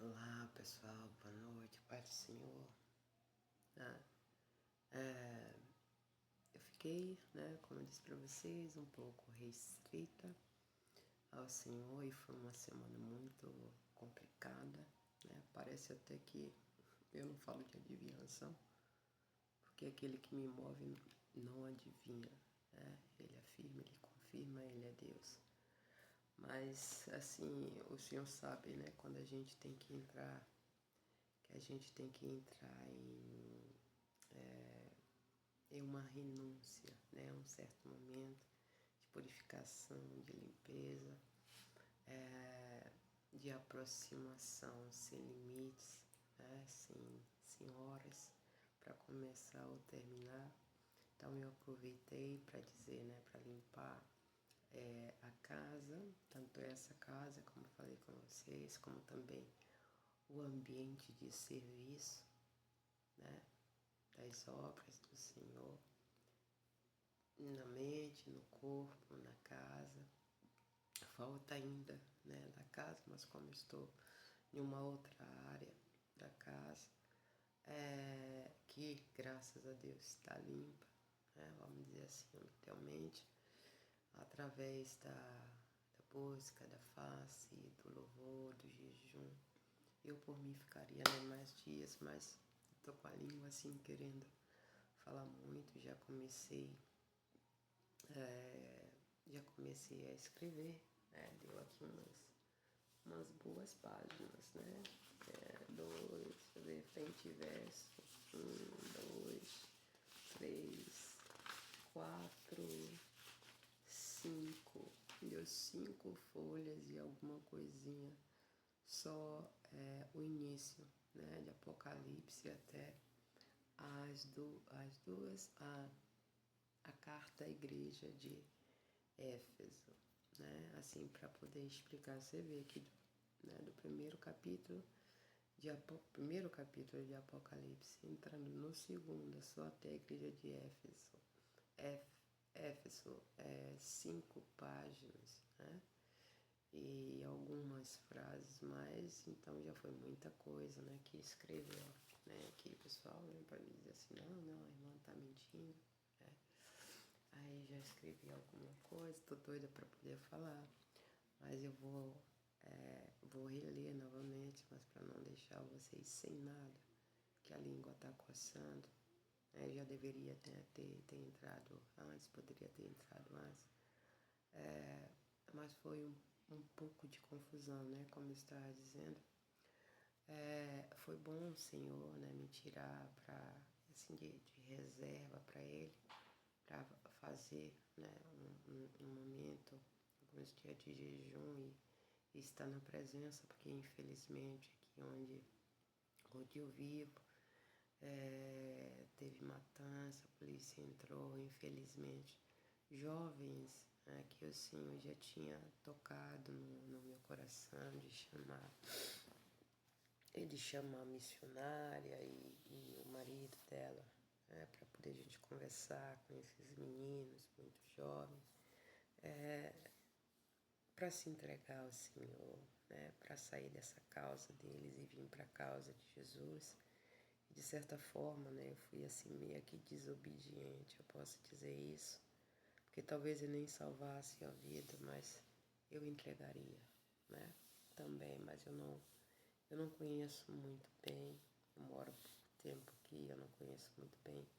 Olá pessoal, boa noite, Pai do Senhor. Ah, eu fiquei, como eu disse para vocês, um pouco restrita ao Senhor e foi uma semana muito complicada. Parece até que eu não falo de adivinhação, porque aquele que me move não adivinha. Ele afirma, ele confirma, ele é Deus. Mas assim, o Senhor sabe, quando a gente tem que entrar, em uma renúncia, um certo momento de purificação, de limpeza, de aproximação sem limites, sem horas para começar ou terminar. Então eu aproveitei para dizer, para limpar a casa, tanto essa casa, como falei com vocês, como também o ambiente de serviço, das obras do Senhor, na mente, no corpo, na casa. Falta ainda, da casa, mas como estou em uma outra área da casa, que graças a Deus está limpa, vamos dizer assim, literalmente, através da busca, da face, do louvor, do jejum. Eu por mim ficaria mais dias, mas estou com a língua assim querendo falar muito, já comecei a escrever, deu aqui umas boas páginas, deixa eu ver, frente e verso, 2, 3, 4, 5, deu 5 folhas e alguma coisinha, só o início, de Apocalipse até as duas, a carta à igreja de Éfeso, assim, para poder explicar, você vê aqui do primeiro capítulo de Apocalipse, entrando no segundo, só até a igreja de Éfeso. Éfeso 5 páginas, e algumas frases mais, então já foi muita coisa, que escreveu, aqui, pessoal, para me dizer assim, não, a irmã tá mentindo, Aí já escrevi alguma coisa, tô doida para poder falar, mas eu vou reler novamente, mas para não deixar vocês sem nada, que a língua tá coçando. Já deveria ter entrado antes, poderia ter entrado antes, mas foi um pouco de confusão, como eu estava dizendo. Foi bom o Senhor, me tirar assim, de reserva para Ele, para fazer um momento, alguns dias de jejum e estar na presença, porque infelizmente aqui onde eu vivo teve matança, a polícia entrou, infelizmente. Jovens que o Senhor já tinha tocado no meu coração de chamar a missionária e o marido dela, para poder a gente conversar com esses meninos muito jovens, para se entregar ao Senhor, para sair dessa causa deles e vir para a causa de Jesus. De certa forma, eu fui assim meio que desobediente, eu posso dizer isso, porque talvez eu nem salvasse a vida, mas eu entregaria, também, mas eu não conheço muito bem, eu moro há pouco tempo aqui, eu não conheço muito bem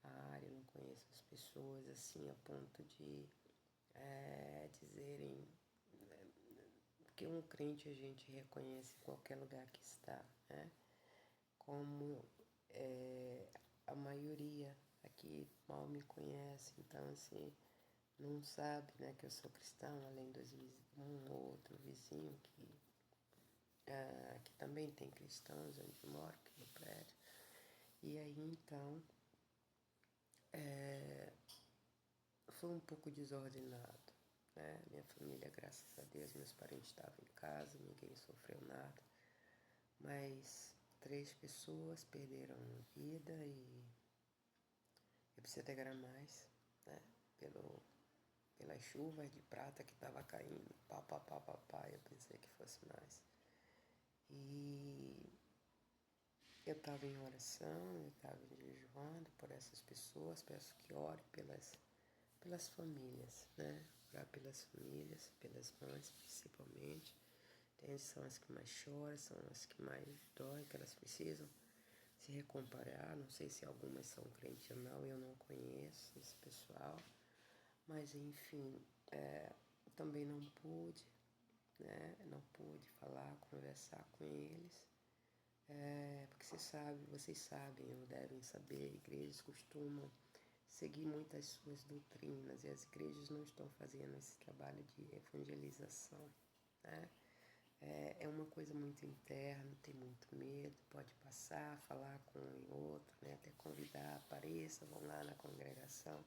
a área, eu não conheço as pessoas assim a ponto de dizerem, porque um crente a gente reconhece em qualquer lugar que está, como a maioria aqui mal me conhece, então assim, não sabe, que eu sou cristão, além dos um ou outro vizinho que também tem cristãos onde eu moro, aqui no prédio. E aí então foi um pouco desordenado, Minha família, graças a Deus, meus parentes estavam em casa, ninguém sofreu nada, mas 3 pessoas perderam a vida e eu preciso até mais, pelas chuvas de prata que estava caindo, pá, eu pensei que fosse mais. E estava em oração, eu estava jejuando por essas pessoas, peço que ore pelas famílias, né? Orar pelas famílias, pelas mães principalmente. São as que mais choram, são as que mais dói, que elas precisam se recomparar. Não sei se algumas são crentes ou não, eu não conheço esse pessoal. Mas enfim, também não pude, né? Não pude falar, conversar com eles. Porque vocês sabem, ou devem saber, igrejas costumam seguir muitas suas doutrinas e as igrejas não estão fazendo esse trabalho de evangelização, né? É uma coisa muito interna, tem muito medo, pode passar, falar com um e outro, né? Até convidar, apareça, vão lá na congregação,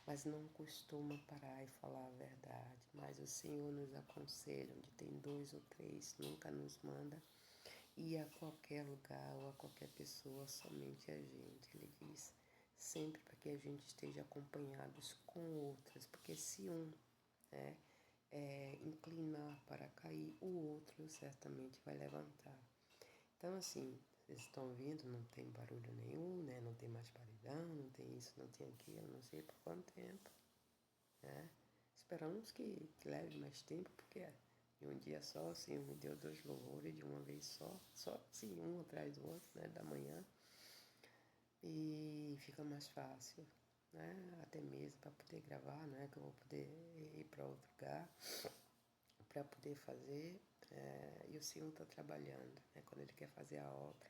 mas não costuma parar e falar a verdade. Mas o Senhor nos aconselha, onde tem 2 ou 3, nunca nos manda ir a qualquer lugar ou a qualquer pessoa, somente a gente. Ele diz sempre para que a gente esteja acompanhados com outras, porque se um inclinar para cair, o outro certamente vai levantar. Então, assim, vocês estão vendo, não tem barulho nenhum, né? Não tem mais paredão, não tem isso, não tem aquilo, não sei por quanto tempo, né? Esperamos que leve mais tempo, porque de um dia só, o Senhor me deu 2 louvores de uma vez só sim, um atrás do outro, né? Da manhã. E fica mais fácil, né? Até mesmo para poder gravar, né? Que eu vou poder ir para outro lugar para poder fazer. E o Senhor está trabalhando, né? Quando Ele quer fazer a obra.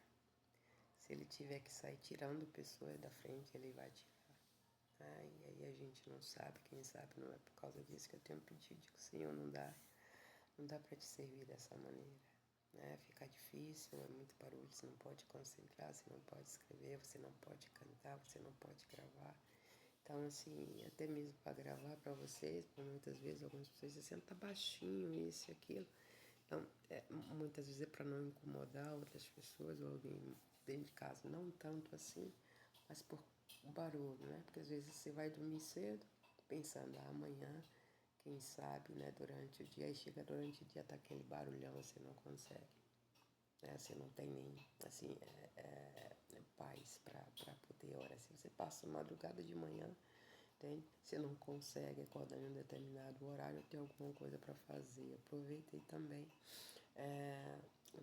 Se Ele tiver que sair tirando pessoas da frente, Ele vai tirar. E aí a gente não sabe, quem sabe não é por causa disso que eu tenho pedido que o Senhor não dá para te servir dessa maneira. Né? Fica difícil, é muito barulho, você não pode concentrar, você não pode escrever, você não pode cantar, você não pode gravar. Então, assim, até mesmo para gravar para vocês, muitas vezes algumas pessoas dizem, tá baixinho, isso e aquilo. Então, muitas vezes é para não incomodar outras pessoas ou alguém dentro de casa, não tanto assim, mas por barulho, né? Porque às vezes você vai dormir cedo, pensando, amanhã, quem sabe, né, durante o dia, aí chega durante o dia, tá aquele barulhão, você não consegue, né? Você não tem nem, assim, paz para poder orar. Se você passa a madrugada de manhã, você não consegue acordar em um determinado horário, tem alguma coisa para fazer. Aproveitei também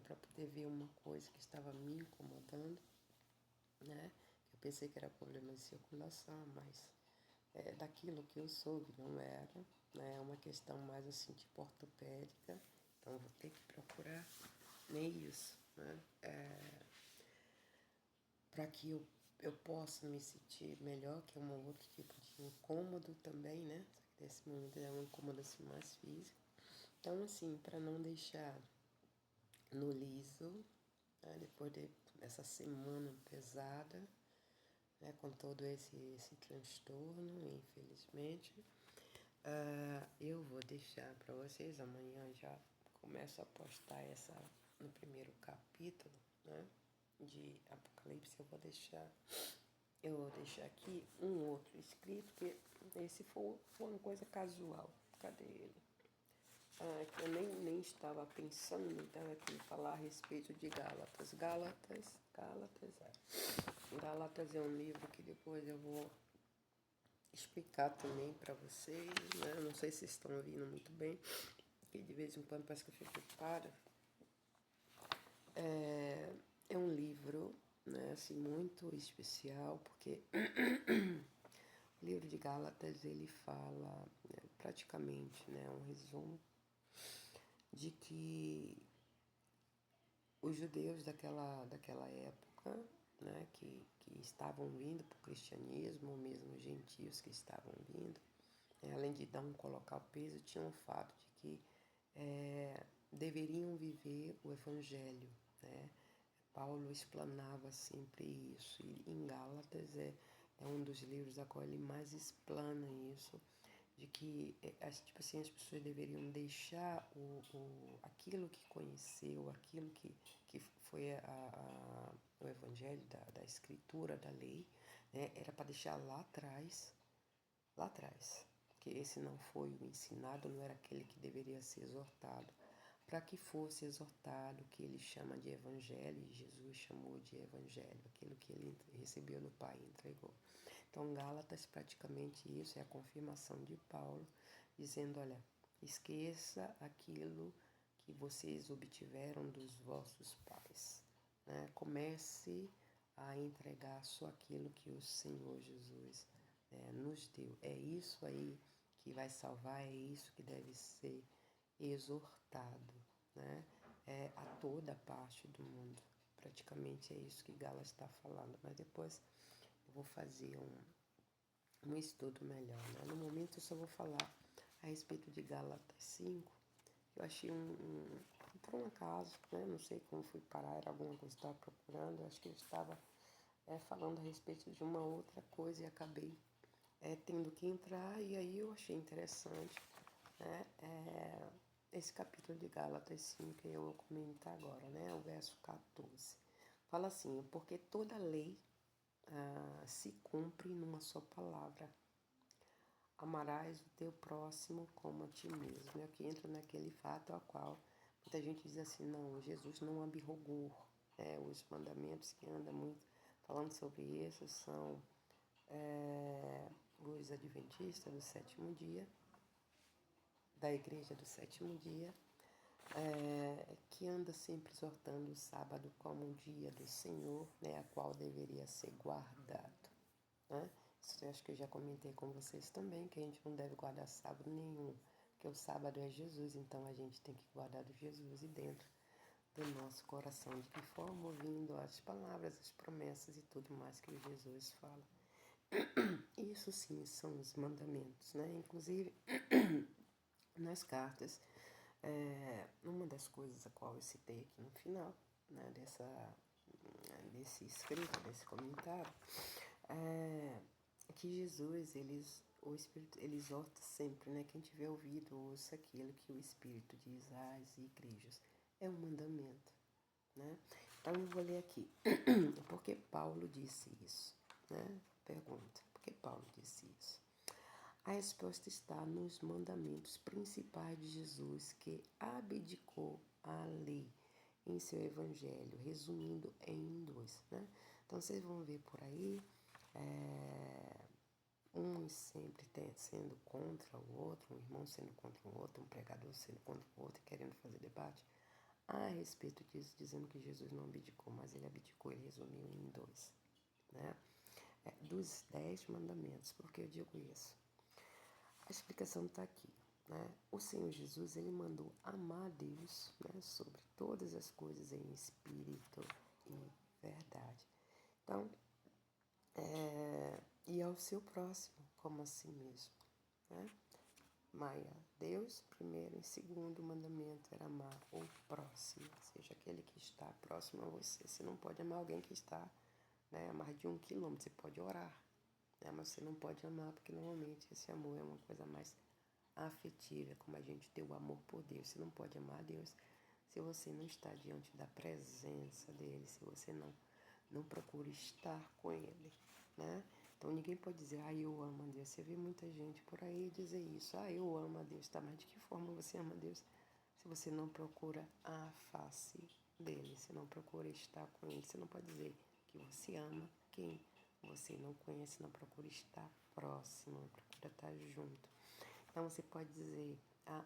para poder ver uma coisa que estava me incomodando, né? Eu pensei que era problema de circulação, mas daquilo que eu soube não era, né? É uma questão mais assim tipo ortopédica, então vou ter que procurar meios, né? Para que eu possa me sentir melhor, que é um outro tipo de incômodo também, né? Só que nesse momento é um incômodo assim mais físico. Então, assim, para não deixar no liso, né? Depois dessa semana pesada, né? Com todo esse transtorno, infelizmente, eu vou deixar para vocês, amanhã já começo a postar no primeiro capítulo, né? De Apocalipse, eu vou deixar aqui um outro escrito, que esse foi uma coisa casual. Cadê ele? Que eu nem estava pensando, então aqui falar a respeito de Gálatas. Gálatas é um livro que depois eu vou explicar também para vocês, né? Eu não sei se vocês estão ouvindo muito bem, porque de vez em quando parece que eu fico ocupada. É um livro, né, assim, muito especial, porque o livro de Gálatas, ele fala, né, praticamente, né, um resumo de que os judeus daquela época, né, que estavam vindo para o cristianismo, ou mesmo os gentios que estavam vindo, né, além de não colocar o peso, tinham o fato de que deveriam viver o evangelho, né? Paulo explanava sempre isso, e em Gálatas é um dos livros da qual ele mais explana isso, de que tipo assim, as pessoas deveriam deixar aquilo que conheceu, aquilo que foi o evangelho da escritura, da lei, né? Era para deixar lá atrás, que esse não foi o ensinado, não era aquele que deveria ser exortado. para que fosse exortado, que ele chama de evangelho, e Jesus chamou de evangelho, aquilo que ele recebeu do Pai e entregou. Então, Gálatas, praticamente isso, é a confirmação de Paulo, dizendo, olha, esqueça aquilo que vocês obtiveram dos vossos pais, né? Comece a entregar só aquilo que o Senhor Jesus nos deu. É isso aí que vai salvar, é isso que deve ser exortado, né? A toda parte do mundo. Praticamente é isso que Gálatas está falando, mas depois eu vou fazer um estudo melhor, né? No momento eu só vou falar a respeito de Gálatas 5. Eu achei por um acaso, né? Não sei como fui parar, era alguma coisa que eu estava procurando, eu acho que eu estava falando a respeito de uma outra coisa e acabei tendo que entrar, e aí eu achei interessante, né? Esse capítulo de Gálatas 5 que eu vou comentar agora, né? O verso 14. Fala assim, porque toda lei se cumpre numa só palavra. Amarás o teu próximo como a ti mesmo. É que entra naquele fato ao qual muita gente diz assim, não, Jesus não abrogou. Os mandamentos que anda muito falando sobre isso são os adventistas do sétimo dia, da igreja do sétimo dia, que anda sempre exortando o sábado como um dia do Senhor, né, a qual deveria ser guardado, né? Isso eu acho que eu já comentei com vocês também, que a gente não deve guardar sábado nenhum, porque o sábado é Jesus, então a gente tem que guardar do Jesus e dentro do nosso coração. De que forma? Ouvindo as palavras, as promessas e tudo mais que Jesus fala. Isso sim são os mandamentos, né? Inclusive, nas cartas, uma das coisas a qual eu citei aqui no final, né, desse escrito, desse comentário, é que Jesus, o Espírito, ele exorta sempre, né? Quem tiver ouvido, ouça aquilo que o Espírito diz às igrejas. É um mandamento, né? Então eu vou ler aqui. Por que Paulo disse isso? Né? Pergunta, por que Paulo disse isso? A resposta está nos mandamentos principais de Jesus, que abdicou a lei em seu evangelho, resumindo em 2, né? Então vocês vão ver por aí, uns sempre sendo contra o outro, um irmão sendo contra o outro, um pregador sendo contra o outro, querendo fazer debate a respeito disso, dizendo que Jesus não abdicou, mas ele abdicou, ele resumiu em 2, né? Dos 10 mandamentos. Por que eu digo isso? A explicação está aqui, né? O Senhor Jesus, ele mandou amar a Deus, né, sobre todas as coisas em espírito e verdade. Então, e ao seu próximo como a si mesmo, né? Maia, Deus primeiro, em segundo mandamento era amar o próximo, ou seja, aquele que está próximo a você. Você não pode amar alguém que está, né, a mais de 1 quilômetro, você pode orar, né, mas você não pode amar, porque normalmente esse amor é uma coisa mais afetiva, como a gente tem o amor por Deus. Você não pode amar a Deus se você não está diante da presença dele, se você não procura estar com ele, né? Então ninguém pode dizer, eu amo a Deus. Você vê muita gente por aí dizer isso, eu amo a Deus, tá? Mas de que forma você ama a Deus se você não procura a face dele, se não procura estar com ele? Você não pode dizer que você ama quem você não conhece, não procura estar próximo, não procura estar junto. Então você pode dizer,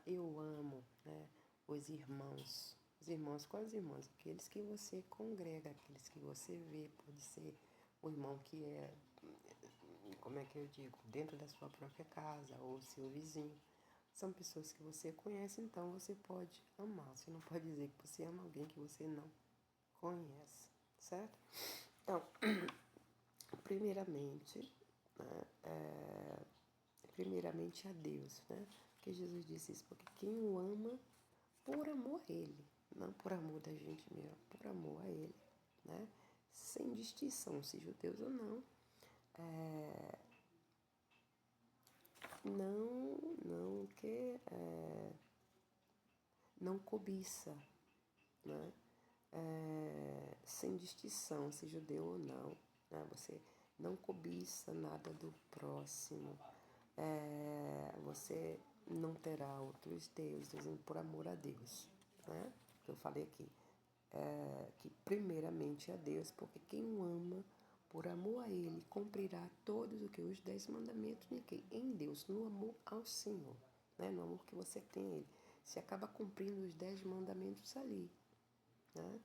eu amo, né, os irmãos. Os irmãos, quais irmãos? Aqueles que você congrega, aqueles que você vê. Pode ser o irmão que é, como é que eu digo, dentro da sua própria casa, ou seu vizinho. São pessoas que você conhece, então você pode amar. Você não pode dizer que você ama alguém que você não conhece, certo? Então, primeiramente, né, primeiramente a Deus, né? Porque Jesus disse isso, porque quem o ama por amor a Ele, não por amor da gente mesmo, por amor a Ele, né? Sem distinção se judeus ou não, não cobiça, né? Sem distinção se judeu ou não, né? Você não cobiça nada do próximo, você não terá outros deuses por amor a Deus, né? Que eu falei aqui, que primeiramente a Deus, porque quem o ama, por amor a Ele, cumprirá todos o que os 10 mandamentos de quem? Em Deus, no amor ao Senhor, né? No amor que você tem a Ele. Você acaba cumprindo os 10 mandamentos ali, né?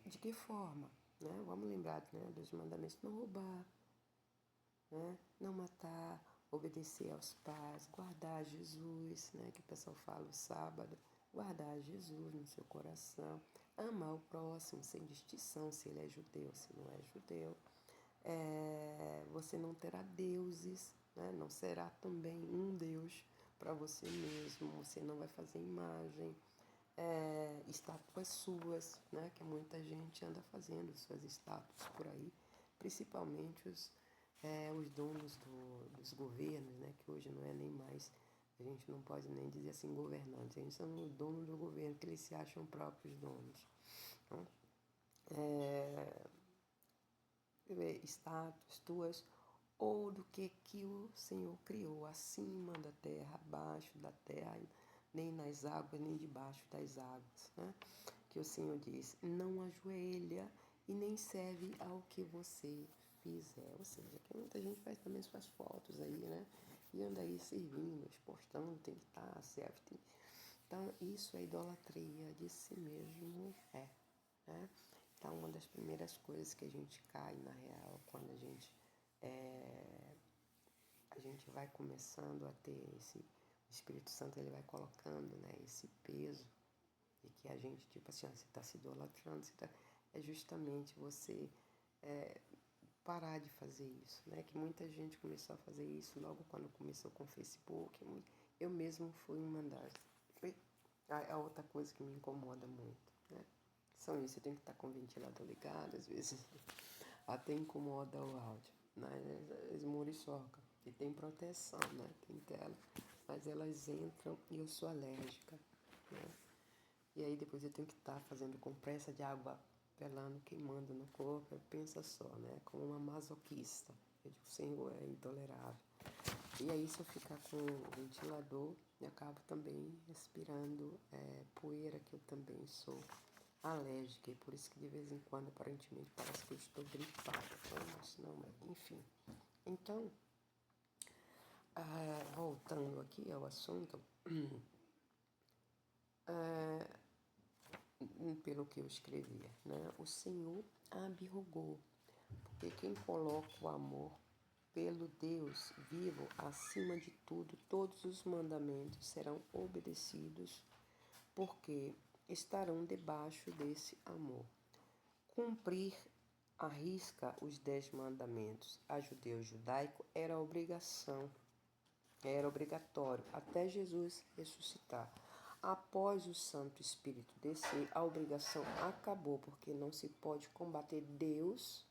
De que forma? Né? Vamos lembrar, né, dos mandamentos: não roubar, né? Não matar, obedecer aos pais, guardar Jesus, né? Que o pessoal fala o sábado, guardar Jesus no seu coração, amar o próximo sem distinção se ele é judeu, se não é judeu. Você não terá deuses, né? Não será também um Deus para você mesmo, você não vai fazer imagem. Estátuas suas, né? Que muita gente anda fazendo suas estátuas por aí, principalmente os donos dos governos, né? Que hoje não é nem mais, a gente não pode nem dizer assim governantes, a gente são os donos do governo, que eles se acham próprios donos. Então, estátuas tuas, ou do que o Senhor criou, acima da terra, abaixo da terra, nem nas águas, nem debaixo das águas, né? Que o Senhor diz: não ajoelha e nem serve ao que você fizer. Ou seja, que muita gente faz também suas fotos aí, né? E anda aí servindo, postando, tem que estar, serve, tem. Então, isso é idolatria de si mesmo, né? Então, uma das primeiras coisas que a gente cai, na real, quando a gente vai começando a ter o Espírito Santo, ele vai colocando, né, esse peso, e que a gente, tipo assim, você está se idolatrando, é justamente você parar de fazer isso, né? Que muita gente começou a fazer isso logo quando começou com o Facebook. Eu mesmo fui uma das. A outra coisa que me incomoda muito, né? São isso, eu tenho que estar com o ventilador ligado, às vezes até incomoda o áudio, né? As muriçoca, e tem proteção, né? Tem tela, mas elas entram e eu sou alérgica, né? E aí depois eu tenho que estar fazendo compressa de água pelando, queimando no corpo. Pensa só, né? Como uma masoquista. Eu digo: Senhor, é intolerável. E aí se eu ficar com o ventilador, eu acabo também respirando poeira, que eu também sou alérgica. E por isso que de vez em quando, aparentemente, parece que eu estou gripada. Mas não, enfim. Então, voltando aqui ao assunto, pelo que eu escrevia, né? O Senhor abrogou, porque quem coloca o amor pelo Deus vivo acima de tudo, todos os mandamentos serão obedecidos, porque estarão debaixo desse amor. Cumprir à risca os 10 mandamentos a judeu judaico era obrigação, era obrigatório, até Jesus ressuscitar. Após o Santo Espírito descer, a obrigação acabou, porque não se pode combater Deus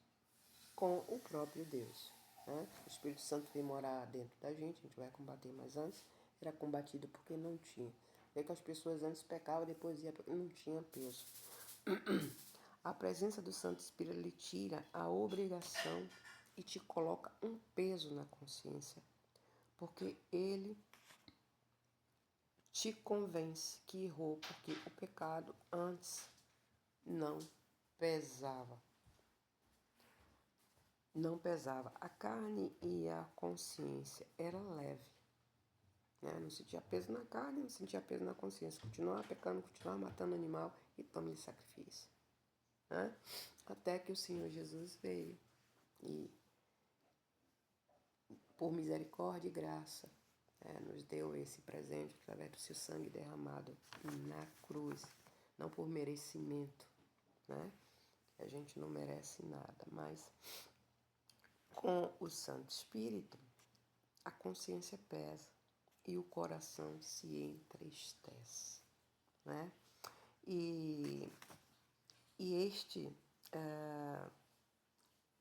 com o próprio Deus, né? O Espírito Santo vem morar dentro da gente, a gente vai combater, mas antes era combatido porque não tinha. Vê que as pessoas antes pecavam, depois ia, porque não tinha peso. A presença do Santo Espírito lhe tira a obrigação e te coloca um peso na consciência, porque ele te convence que errou, porque o pecado antes não pesava. Não pesava. A carne e a consciência era leve, né? Não sentia peso na carne, não sentia peso na consciência. Continuava pecando, continuava matando animal e toma-lhe sacrifício, né? Até que o Senhor Jesus veio e, por misericórdia e graça, nos deu esse presente através do seu sangue derramado na cruz, não por merecimento, né? A gente não merece nada, mas com o Santo Espírito a consciência pesa e o coração se entristece, né? E este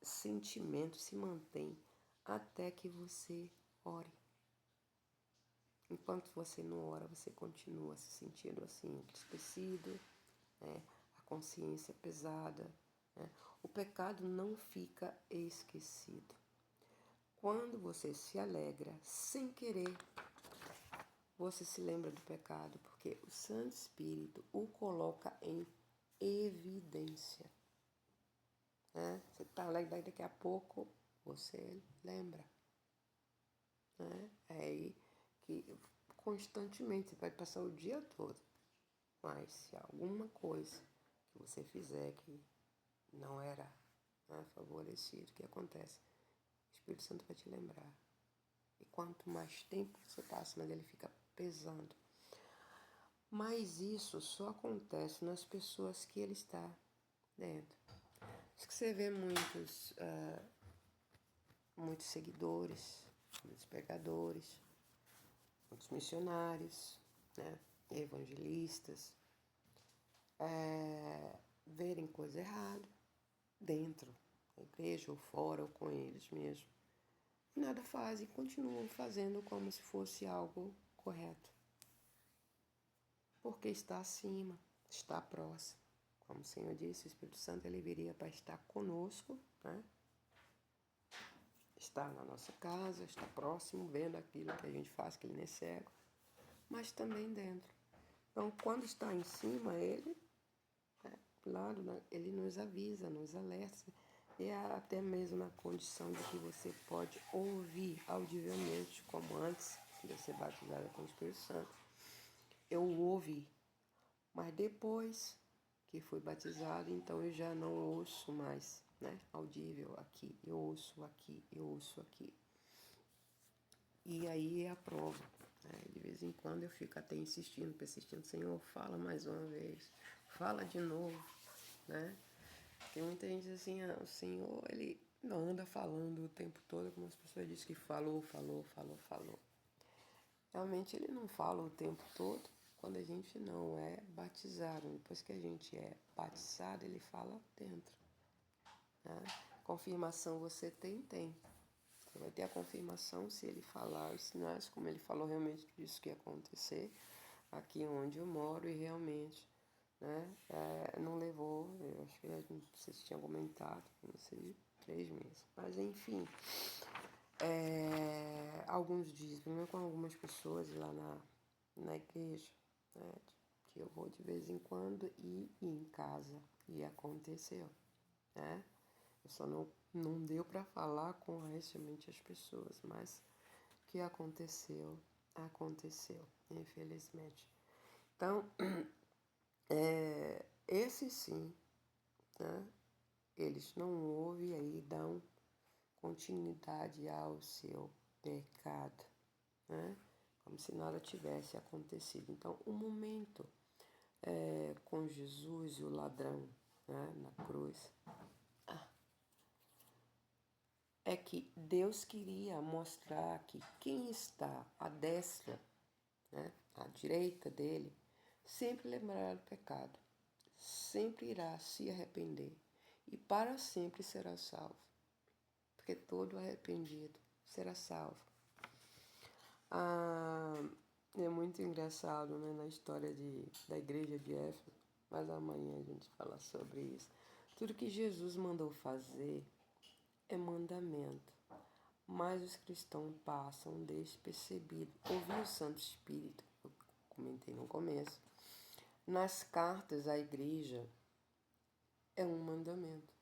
sentimento se mantém até que você ore. Enquanto você não ora, você continua se sentindo assim, entristecido, né? A consciência pesada, né? O pecado não fica esquecido. Quando você se alegra sem querer, você se lembra do pecado, porque o Santo Espírito o coloca em evidência. Né? Você está lá e daqui a pouco você lembra. Né? É aí que constantemente você vai passar o dia todo. Mas se alguma coisa que você fizer que não era, né, favorecido, o que acontece? O Espírito Santo vai te lembrar. E quanto mais tempo você passa, mais ele fica pesando. Mas isso só acontece nas pessoas que ele está dentro. Acho que você vê muitos seguidores, muitos pregadores, muitos missionários, né, evangelistas, verem coisa errada dentro da igreja ou fora ou com eles mesmos. E nada fazem, continuam fazendo como se fosse algo correto. Porque está acima, está próximo. Como o Senhor disse, o Espírito Santo ele viria para estar conosco, né? Está na nossa casa, está próximo, vendo aquilo que a gente faz, que ele não é cego, mas também dentro. Então, quando está em cima, ele, né, lado, ele nos avisa, nos alerta, e até mesmo na condição de que você pode ouvir audivelmente, como antes de ser batizada com o Espírito Santo. Eu ouvi, mas depois que fui batizado, então eu já não ouço mais, né? Audível aqui, eu ouço aqui, eu ouço aqui. E aí é a prova. Né? De vez em quando eu fico até insistindo, persistindo, Senhor, fala mais uma vez, fala de novo, né? Tem muita gente assim, o Senhor, ele não anda falando o tempo todo, como as pessoas dizem que falou. Realmente ele não fala o tempo todo quando a gente não é batizado. Depois que a gente é batizado, ele fala dentro. Né? Confirmação você tem. Você vai ter a confirmação se ele falar os sinais, como ele falou realmente disso que ia acontecer aqui onde eu moro e realmente, né, não levou, eu acho que vocês tinham comentado, não sei, 3 meses. Mas enfim, alguns dias, primeiro com algumas pessoas lá na igreja, né, que eu vou de vez em quando e em casa, e aconteceu, né? Eu só não deu para falar com realmente as pessoas, mas o que aconteceu, infelizmente. Então, esse sim, né, eles não ouvem aí, dão continuidade ao seu pecado, né, como se nada tivesse acontecido. Então, o momento com Jesus e o ladrão, né, na cruz, é que Deus queria mostrar que quem está à destra, né, à direita dele, sempre lembrará do pecado, sempre irá se arrepender e para sempre será salvo, porque todo arrependido será salvo. É muito engraçado, né, na história da igreja de Éfeso, mas amanhã a gente fala sobre isso. Tudo que Jesus mandou fazer é mandamento, mas os cristãos passam despercebido. Ouvir o Santo Espírito, eu comentei no começo, nas cartas à igreja é um mandamento,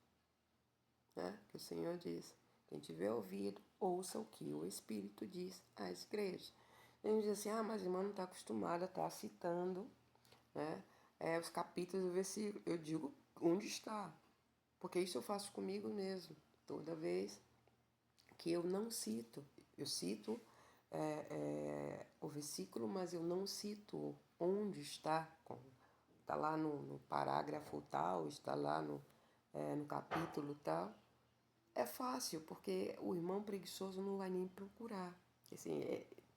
né? Que o Senhor diz, quem tiver ouvido, ouça o que o Espírito diz às igrejas. A gente diz assim, mas a irmã não está acostumada a estar citando, né, os capítulos do versículo. Eu digo onde está, porque isso eu faço comigo mesmo. Toda vez que eu não cito, eu cito o versículo, mas eu não cito onde está. Está lá no parágrafo tal, está lá no capítulo tal. É fácil, porque o irmão preguiçoso não vai nem procurar, assim,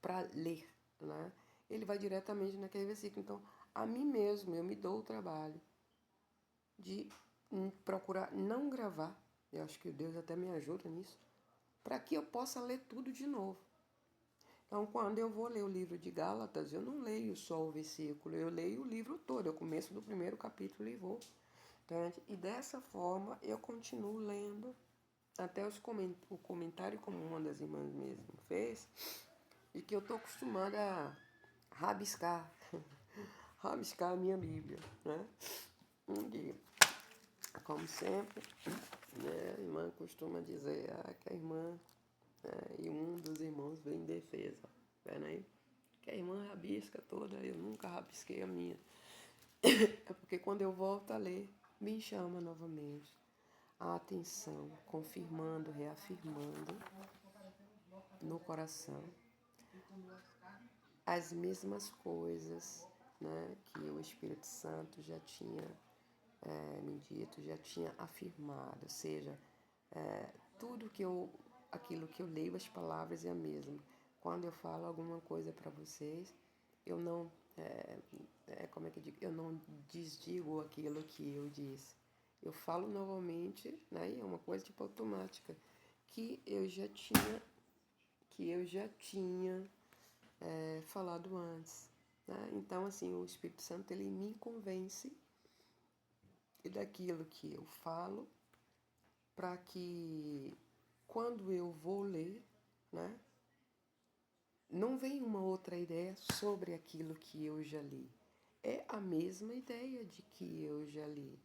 para ler, né? Ele vai diretamente naquele versículo. Então, a mim mesmo, eu me dou o trabalho de procurar não gravar. Eu acho que Deus até me ajuda nisso, para que eu possa ler tudo de novo. Então, quando eu vou ler o livro de Gálatas, eu não leio só o versículo, eu leio o livro todo, eu começo do primeiro capítulo e vou. Entende? E dessa forma, eu continuo lendo até o comentário, como uma das irmãs mesmo fez, e que eu estou acostumada rabiscar, rabiscar a minha Bíblia, né? E, como sempre, né, a irmã costuma dizer que a irmã, e um dos irmãos vem em defesa, vendo aí? Que a irmã rabisca toda, eu nunca rabisquei a minha. É porque quando eu volto a ler, me chama novamente a atenção, confirmando, reafirmando no coração as mesmas coisas, né, que o Espírito Santo já tinha me dito, já tinha afirmado, ou seja, tudo que aquilo que eu leio, as palavras é a mesma. Quando eu falo alguma coisa para vocês, eu não, como é que eu digo? Eu não desdigo aquilo que eu disse. Eu falo novamente, né? E é uma coisa tipo automática, que eu já tinha falado antes, né? Então, assim, o Espírito Santo, ele me convence daquilo que eu falo, para que quando eu vou ler, né, não vem uma outra ideia sobre aquilo que eu já li. É a mesma ideia de que eu já li.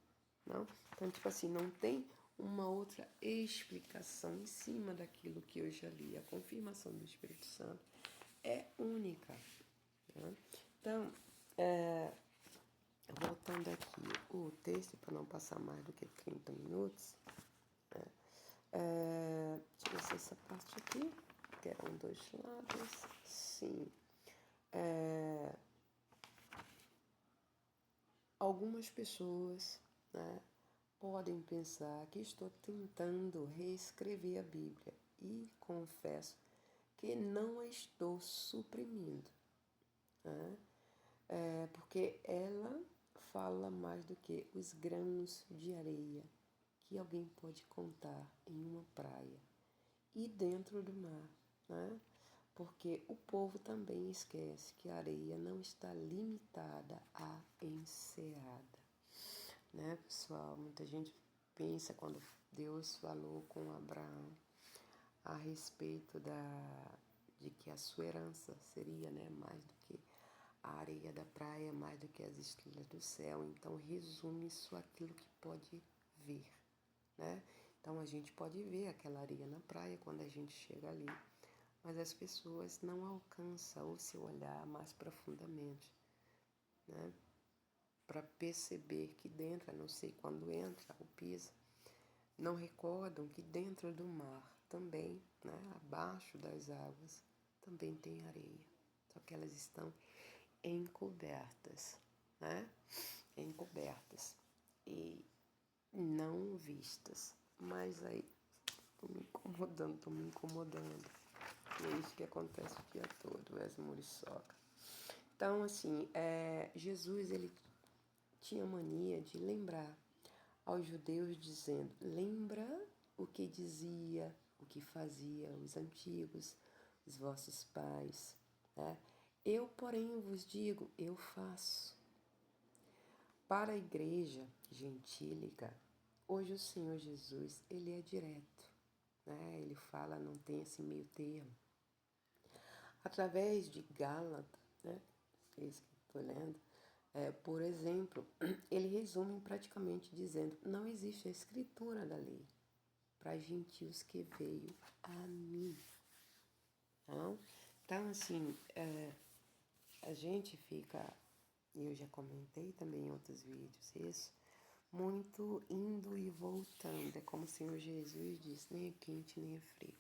Não? Então, tipo assim, não tem uma outra explicação em cima daquilo que eu já li. A confirmação do Espírito Santo é única. Né? Então, voltando aqui o texto, para não passar mais do que 30 minutos, deixa eu ver se essa parte aqui, que eram dois lados, sim. Algumas pessoas, né, podem pensar que estou tentando reescrever a Bíblia e confesso que não a estou suprimindo, né? Porque ela fala mais do que os grãos de areia que alguém pode contar em uma praia e dentro do mar, né? Porque o povo também esquece que a areia não está limitada à enseada, né, pessoal? Muita gente pensa quando Deus falou com Abraão a respeito de que a sua herança seria, né, mais do que a areia da praia, mais do que as estrelas do céu. Então, resume isso aquilo que pode ver, né? Então, a gente pode ver aquela areia na praia quando a gente chega ali, mas as pessoas não alcançam o seu olhar mais profundamente, né? Para perceber que dentro, não sei quando entra ou pisa, não recordam que dentro do mar também, né, abaixo das águas, também tem areia. Só que elas estão encobertas, né? Encobertas e não vistas. Mas aí, tô me incomodando. E é isso que acontece o dia todo, as muriçoca. Então, assim, Jesus, ele tinha mania de lembrar aos judeus dizendo, lembra o que dizia, o que fazia os antigos, os vossos pais, né? Eu, porém, vos digo, eu faço. Para a igreja gentílica, hoje o Senhor Jesus, ele é direto, né? Ele fala, não tem esse meio termo. Através de Gálatas, né? Esse que estou lendo, por exemplo, ele resume praticamente dizendo, não existe a escritura da lei para gentios que veio a mim. Não? Então, assim, a gente fica, eu já comentei também em outros vídeos isso, muito indo e voltando. É como o Senhor Jesus disse, nem é quente nem é frio.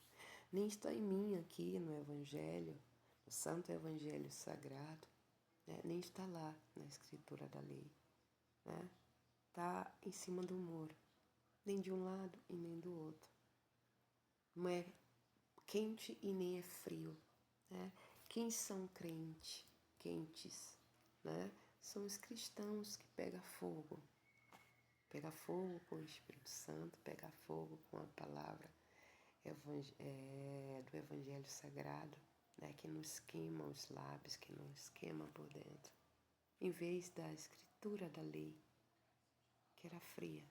Nem está em mim aqui no Evangelho, no Santo Evangelho Sagrado, né? Nem está lá na escritura da lei, né? Está em cima do muro, nem de um lado e nem do outro. Não é quente e nem é frio, né? Quem são quentes, né? São os cristãos que pegam fogo. Pega fogo com o Espírito Santo, pega fogo com a palavra do Evangelho Sagrado, né? Que nos queima os lábios, que nos queima por dentro. Em vez da escritura da lei, que era fria,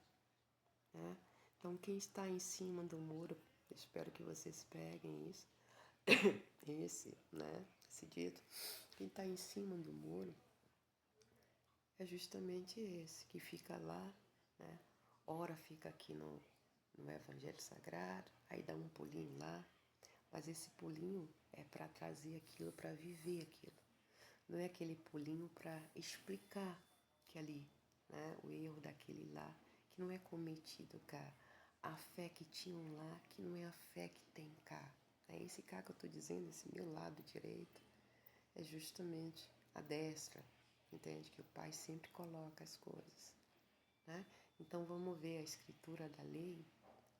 né? Então, quem está em cima do muro, espero que vocês peguem isso, esse dito, quem está em cima do muro é justamente esse que fica lá, né? Ora fica aqui no Evangelho Sagrado, aí dá um pulinho lá, mas esse pulinho é para trazer aquilo, para viver aquilo. Não é aquele pulinho para explicar que ali, né, o erro daquele lá, que não é cometido cá. A fé que tinham lá, que não é a fé que tem cá. É esse cá que eu estou dizendo, esse meu lado direito, é justamente a destra, entende? Que o Pai sempre coloca as coisas, né? Então vamos ver a escritura da lei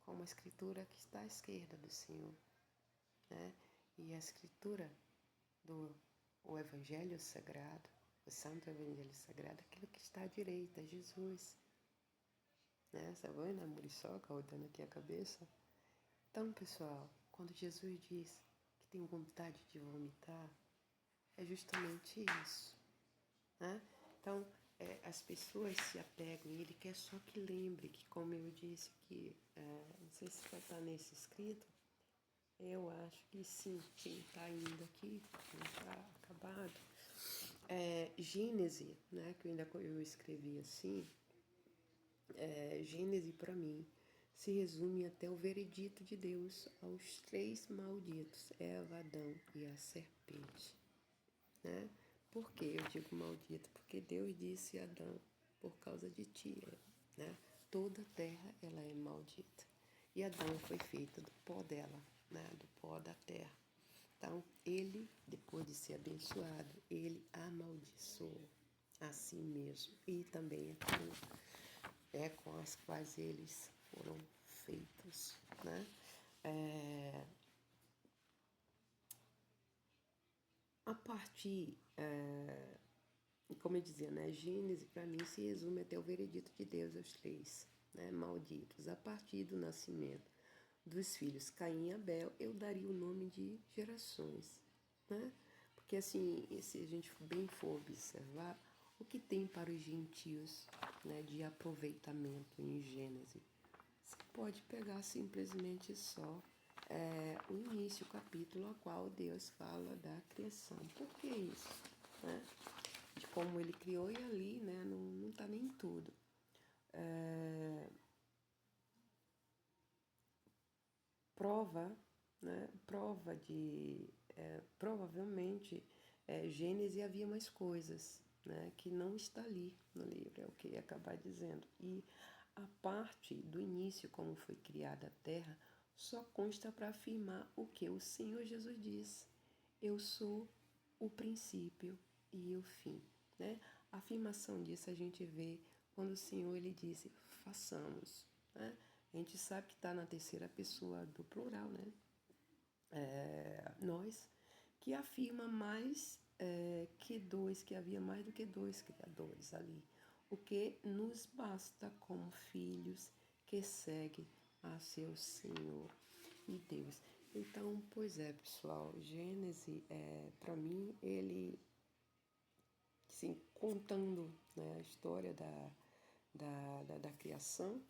como a escritura que está à esquerda do Senhor, né? E a escritura do o Evangelho Sagrado, o Santo Evangelho Sagrado, aquilo que está à direita, é Jesus, né? Essa vai na muriçoca rodando aqui a cabeça. Então, pessoal, quando Jesus diz que tem vontade de vomitar, é justamente isso, né? Então, as pessoas se apegam e ele quer só que lembre que, como eu disse, que não sei se vai estar nesse escrito, eu acho que sim, quem está indo aqui, não está acabado. Gênese, né, que eu escrevi assim, Gênese para mim se resume até o veredito de Deus aos 3 malditos, Eva, Adão e a serpente, né? Por que eu digo maldito? Porque Deus disse a Adão, por causa de ti, né? Toda a terra ela é maldita. E Adão foi feito do pó dela, né? Do pó da terra. Então, ele, depois de ser abençoado, ele amaldiçoou a si mesmo e também aquilo com as quais eles foram feitos, né? A partir, como eu dizia, né? Gênese para mim se resume até o veredito de Deus aos 3, né? Malditos. A partir do nascimento dos filhos Caim e Abel, eu daria o nome de gerações, né? Porque assim, se a gente bem for observar, o que tem para os gentios, né, de aproveitamento em Gênesis? Você pode pegar simplesmente só o início, o capítulo ao qual Deus fala da criação. Por que isso? Né? De como ele criou e ali, né, não está nem tudo. Prova, né, prova de, provavelmente, Gênesis havia mais coisas, né, que não está ali no livro, é o que eu ia acabar dizendo. E a parte do início, como foi criada a terra, só consta para afirmar o que o Senhor Jesus diz. Eu sou o princípio e o fim, né? A afirmação disso a gente vê quando o Senhor ele disse, façamos, né? A gente sabe que está na terceira pessoa do plural, né? Nós, que afirma mais que dois, que havia mais do que 2 criadores ali. O que nos basta como filhos que seguem a seu Senhor e Deus. Então, pois é, pessoal, Gênesis, para mim, ele, assim, contando, né, a história da criação,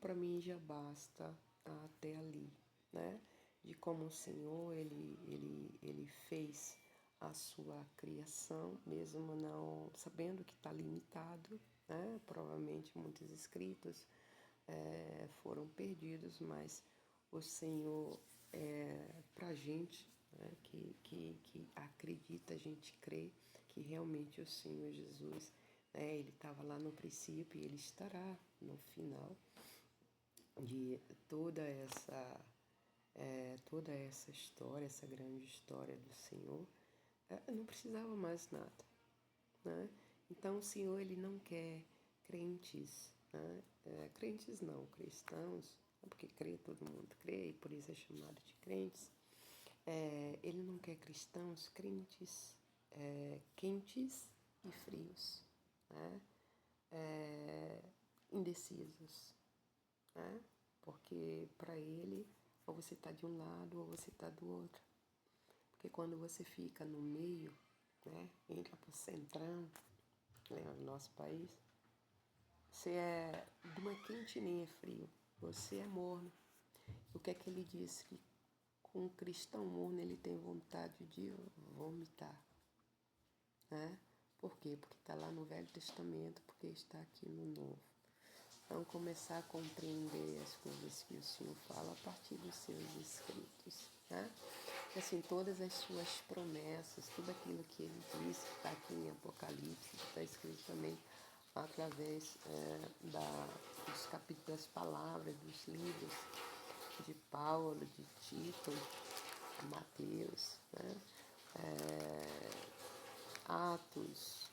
para mim já basta até ali, né? De como o Senhor, ele fez a sua criação, mesmo não sabendo que está limitado, né? Provavelmente muitos escritos foram perdidos, mas o Senhor, para a gente, né, que acredita, a gente crê que realmente o Senhor Jesus, né, ele estava lá no princípio e ele estará no final de toda essa história, essa grande história do Senhor, não precisava mais nada, né? Então o Senhor ele não quer crentes, né? Crentes não, cristãos, porque crê todo mundo crê e por isso é chamado de crentes. Ele não quer cristãos crentes quentes e frios, né? Indecisos, né? Porque para ele, ou você está de um lado ou você está do outro. Porque quando você fica no meio, né, entra para o centrão, né, no nosso país, você é de uma quente nem é frio, você é morno. O que é que ele disse? Que com um cristão morno ele tem vontade de vomitar. né? Por quê? Porque está lá no Velho Testamento, porque está aqui no Novo. Então, começar a compreender as coisas que o Senhor fala a partir dos seus escritos, né? E, assim, todas as suas promessas, tudo aquilo que ele disse, que está aqui em Apocalipse, que está escrito também através dos capítulos, das palavras, dos livros de Paulo, de Tito, Mateus, né? Atos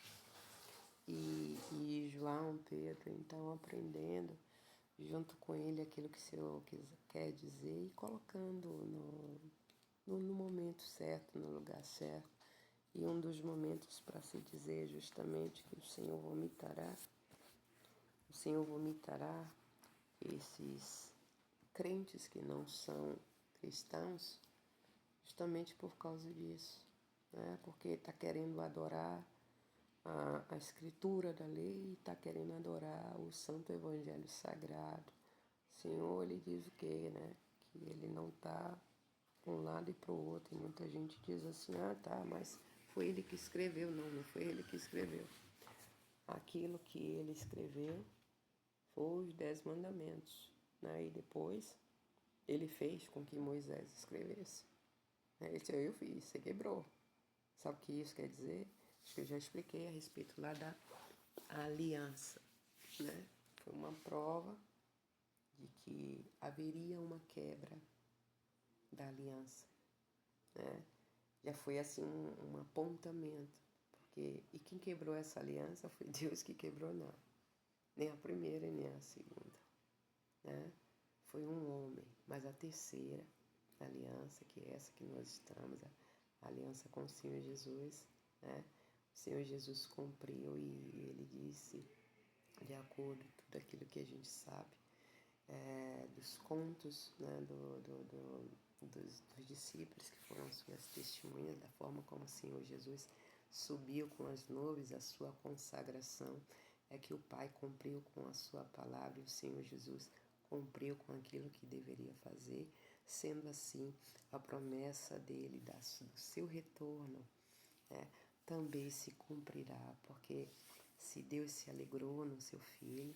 e João, Pedro, então aprendendo junto com ele aquilo que o Senhor quer dizer e colocando no momento certo, no lugar certo. E um dos momentos para se dizer justamente que o Senhor vomitará esses crentes que não são cristãos, justamente por causa disso, né? Porque está querendo adorar a escritura da lei e está querendo adorar o santo evangelho sagrado. O Senhor, ele diz o quê, né? Que ele não está para um lado e para o outro. E muita gente diz assim, tá, mas foi ele que escreveu. Não foi ele que escreveu. Aquilo que ele escreveu foi os 10 mandamentos, né? E depois ele fez com que Moisés escrevesse. Ele disse, eu fiz, você quebrou. Sabe o que isso quer dizer? Acho que eu já expliquei a respeito lá da aliança, né? Foi uma prova de que haveria uma quebra da aliança, né? Já foi assim um apontamento, porque e quem quebrou essa aliança foi Deus que quebrou, não. Nem a primeira e nem a segunda, né? Foi um homem, mas a terceira aliança, que é essa que nós estamos, a aliança com o Senhor Jesus, né? O Senhor Jesus cumpriu e ele disse, de acordo com tudo aquilo que a gente sabe, dos contos, né, dos discípulos que foram suas testemunhas, da forma como o Senhor Jesus subiu com as nuvens, a sua consagração, é que o Pai cumpriu com a sua palavra e o Senhor Jesus cumpriu com aquilo que deveria fazer, sendo assim a promessa dele, do seu retorno, né, também se cumprirá, porque se Deus se alegrou no seu Filho,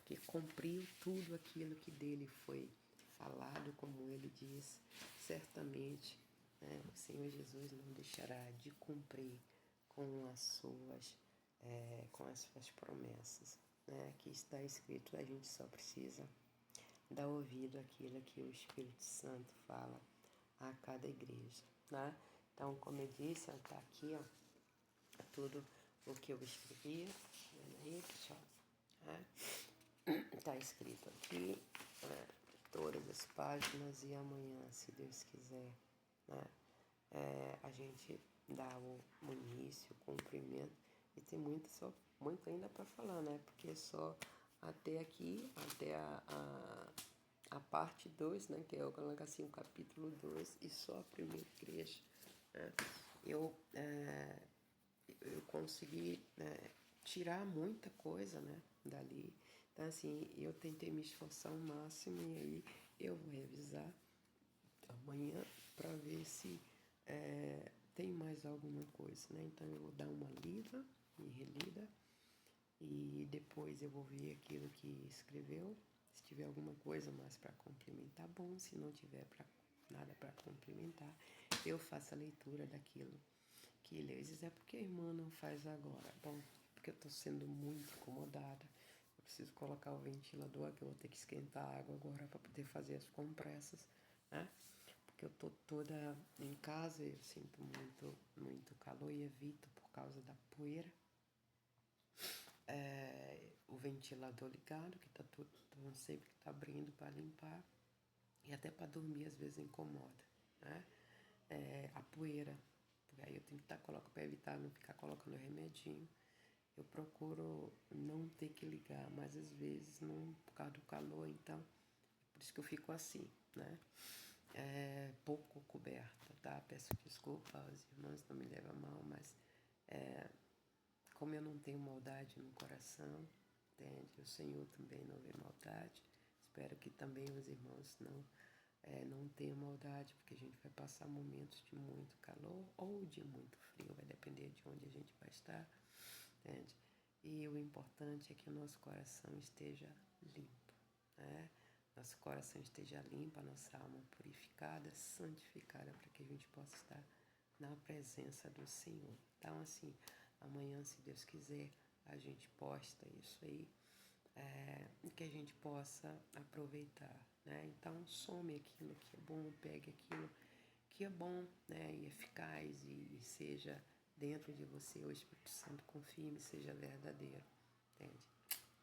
que cumpriu tudo aquilo que dele foi falado, como ele diz, certamente, né, o Senhor Jesus não deixará de cumprir com com as suas promessas, né? Aqui está escrito, a gente só precisa dar ouvido àquilo que o Espírito Santo fala a cada igreja, né? Então, como eu disse, está aqui, ó, tudo o que eu escrevi, vendo aí, pessoal, né? Está escrito aqui, né, todas as páginas, e amanhã, se Deus quiser, né, a gente dá o início, o cumprimento, e tem muito ainda para falar, né? Porque só até aqui, até a parte 2, né? Que é assim, o capítulo 2, e só a primeira igreja, né? Eu consegui, né, tirar muita coisa, né, dali. Então, assim, eu tentei me esforçar ao máximo e aí eu vou revisar amanhã para ver se tem mais alguma coisa, né? Então, eu vou dar uma lida e relida e depois eu vou ver aquilo que escreveu. Se tiver alguma coisa mais para complementar, bom. Se não tiver nada para complementar, eu faço a leitura daquilo que ele diz, é porque a irmã não faz agora. Bom, porque eu estou sendo muito incomodada. Eu preciso colocar o ventilador aqui, eu vou ter que esquentar a água agora para poder fazer as compressas, né? Porque eu tô toda em casa e eu sinto muito calor e evito por causa da poeira. O ventilador ligado, que tá tudo, então sempre que tá abrindo para limpar. E até para dormir às vezes incomoda, né? A poeira, porque aí eu tenho que estar colocando para evitar não ficar colocando remedinho. Eu procuro não ter que ligar, mas às vezes não, por causa do calor, então por isso que eu fico assim, né? Pouco coberta, tá? Peço desculpa aos irmãos, não me leva a mal, mas como eu não tenho maldade no coração, entende? O Senhor também não vê maldade. Espero que também os irmãos não não tenha maldade, porque a gente vai passar momentos de muito calor ou de muito frio, vai depender de onde a gente vai estar, entende? E o importante é que o nosso coração esteja limpo, né? Nosso coração esteja limpo, a nossa alma purificada, santificada, para que a gente possa estar na presença do Senhor. Então, assim, amanhã, se Deus quiser, a gente posta isso aí, que a gente possa aproveitar, né? Então, some aquilo que é bom, pegue aquilo que é bom, né? E eficaz e seja dentro de você. O Espírito Santo confirme, seja verdadeiro, entende?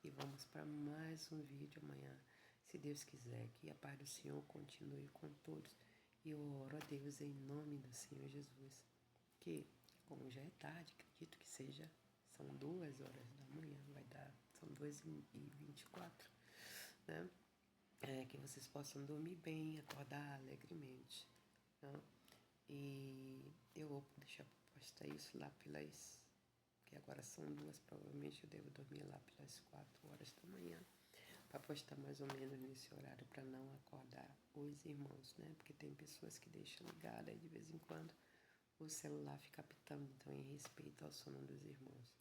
E vamos para mais um vídeo amanhã, se Deus quiser. Que a paz do Senhor continue com todos. E eu oro a Deus em nome do Senhor Jesus, que, como já é tarde, acredito que seja, são 2 horas da manhã, vai dar, são 2h24, né? Que vocês possam dormir bem, acordar alegremente, né? E eu vou deixar para postar isso lá pelas, que agora são 2, provavelmente eu devo dormir lá pelas 4 horas da manhã, para postar mais ou menos nesse horário, para não acordar os irmãos, né? Porque tem pessoas que deixam ligado aí de vez em quando, o celular fica apitando, então em respeito ao sono dos irmãos.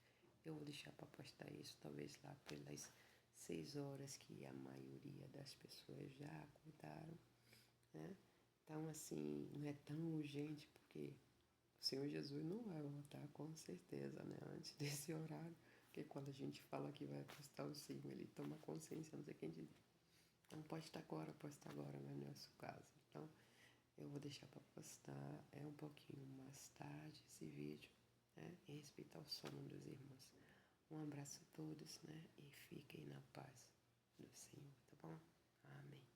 Eu vou deixar para postar isso, talvez lá pelas 6 horas, que a maioria das pessoas já acordaram, né? Então, assim, não é tão urgente, porque o Senhor Jesus não vai voltar, com certeza, né? Antes desse horário, porque quando a gente fala que vai postar o sim, ele toma consciência, não sei quem diz. Então, posta agora, mas não é o seu caso. Então, eu vou deixar para postar um pouquinho mais tarde esse vídeo, né? Em respeito ao sono dos irmãos. Um abraço a todos, né? E fiquem na paz do Senhor, tá bom? Amém.